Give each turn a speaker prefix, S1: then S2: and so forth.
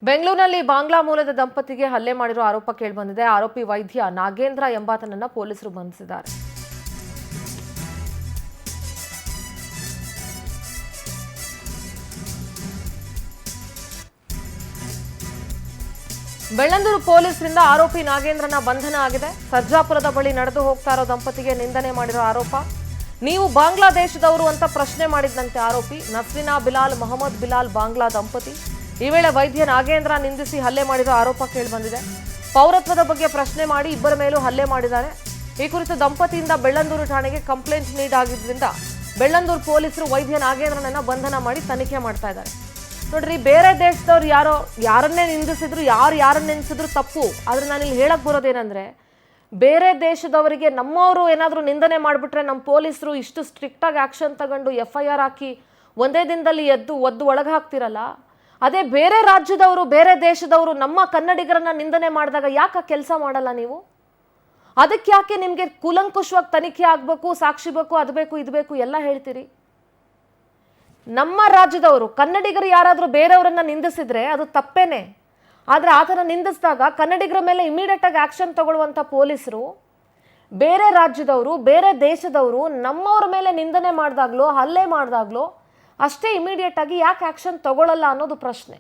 S1: ಬೆಂಗಳೂರಿನಲ್ಲಿ ಬಾಂಗ್ಲಾ ಮೂಲದ ದಂಪತಿಗೆ ಹಲ್ಲೆ ಮಾಡಿರುವ ಆರೋಪ ಕೇಳಿಬಂದಿದೆ. ಆರೋಪಿ ವೈದ್ಯ ನಾಗೇಂದ್ರ ಎಂಬಾತನನ್ನ ಪೊಲೀಸರು ಬಂಧಿಸಿದ್ದಾರೆ. ಬೆಳ್ಳಂದೂರು ಪೊಲೀಸರಿಂದ ಆರೋಪಿ ನಾಗೇಂದ್ರನ ಬಂಧನ ಆಗಿದೆ. ಸರ್ಜಾಪುರದ ಬಳಿ ನಡೆದು ಹೋಗ್ತಾ ಇರೋ ದಂಪತಿಗೆ ನಿಂದನೆ ಮಾಡಿರೋ ಆರೋಪ. ನೀವು ಬಾಂಗ್ಲಾದೇಶದವರು ಅಂತ ಪ್ರಶ್ನೆ ಮಾಡಿದಂತೆ ಆರೋಪಿ. ನಸ್ರಿನಾ ಬಿಲಾಲ್, ಮೊಹಮ್ಮದ್ ಬಿಲಾಲ್ ಬಾಂಗ್ಲಾ ದಂಪತಿ. ಈ ವೇಳೆ ವೈದ್ಯ ನಾಗೇಂದ್ರ ನಿಂದಿಸಿ ಹಲ್ಲೆ ಮಾಡಿರೋ ಆರೋಪ ಕೇಳಿಬಂದಿದೆ. ಪೌರತ್ವದ ಬಗ್ಗೆ ಪ್ರಶ್ನೆ ಮಾಡಿ ಇಬ್ಬರ ಮೇಲೂ ಹಲ್ಲೆ ಮಾಡಿದ್ದಾರೆ. ಈ ಕುರಿತು ದಂಪತಿಯಿಂದ ಬೆಳ್ಳಂದೂರು ಠಾಣೆಗೆ ಕಂಪ್ಲೇಂಟ್ ನೀಡಾಗಿದ್ದರಿಂದ ಬೆಳ್ಳಂದೂರು ಪೊಲೀಸರು ವೈದ್ಯ ನಾಗೇಂದ್ರನನ್ನ ಬಂಧನ ಮಾಡಿ ತನಿಖೆ ಮಾಡ್ತಾ ಇದ್ದಾರೆ. ನೋಡ್ರಿ, ಬೇರೆ ದೇಶದವ್ರು ಯಾರನ್ನೇ ನಿಂದಿಸಿದ್ರು, ಯಾರನ್ನ ನೆನೆಸಿದ್ರು ತಪ್ಪು. ಆದ್ರೆ ನಾನು ಇಲ್ಲಿ ಹೇಳಕ್ ಬರೋದೇನಂದ್ರೆ, ಬೇರೆ ದೇಶದವರಿಗೆ ನಮ್ಮವರು ಏನಾದರೂ ನಿಂದನೆ ಮಾಡಿಬಿಟ್ರೆ ನಮ್ಮ ಪೊಲೀಸರು ಇಷ್ಟು ಸ್ಟ್ರಿಕ್ಟಾಗಿ ಆಕ್ಷನ್ ತಗೊಂಡು FIR ಹಾಕಿ ಒಂದೇ ದಿನದಲ್ಲಿ ಒದ್ದು ಒಳಗೆ ಹಾಕ್ತಿರಲ್ಲ, ಅದೇ ಬೇರೆ ರಾಜ್ಯದವರು, ಬೇರೆ ದೇಶದವರು ನಮ್ಮ ಕನ್ನಡಿಗರನ್ನ ನಿಂದನೆ ಮಾಡಿದಾಗ ಯಾಕೆ ಕೆಲಸ ಮಾಡಲ್ಲ ನೀವು? ಅದಕ್ಕೆ ಯಾಕೆ ನಿಮಗೆ ಕೂಲಂಕುಷವಾಗಿ ತನಿಖೆ ಆಗಬೇಕು, ಸಾಕ್ಷಿ ಬೇಕು, ಅದು ಬೇಕು, ಇದು ಬೇಕು ಎಲ್ಲ ಹೇಳ್ತೀರಿ? ನಮ್ಮ ರಾಜ್ಯದವರು ಕನ್ನಡಿಗರು ಯಾರಾದರೂ ಬೇರೆಯವರನ್ನ ನಿಂದಿಸಿದ್ರೆ ಅದು ತಪ್ಪೇನೆ. ಆದರೆ ಆ ಥರ ನಿಂದಿಸಿದಾಗ ಕನ್ನಡಿಗರ ಮೇಲೆ ಇಮಿಡಿಯೇಟ್ ಆಗಿ ಆಕ್ಷನ್ ತಗೊಳ್ಳುವಂಥ ಪೊಲೀಸರು ಬೇರೆ ರಾಜ್ಯದವರು, ಬೇರೆ ದೇಶದವರು ನಮ್ಮವ್ರ ಮೇಲೆ ನಿಂದನೆ ಮಾಡಿದಾಗ್ಲೋ, ಹಲ್ಲೆ ಮಾಡಿದಾಗ್ಲೋ ಅಷ್ಟೇ ಇಮಿಡಿಯೇಟ್ ಆಗಿ ಯಾಕೆ ಆಕ್ಷನ್ ತಗೊಳ್ಳಲ್ಲ ಅನ್ನೋದು ಪ್ರಶ್ನೆ.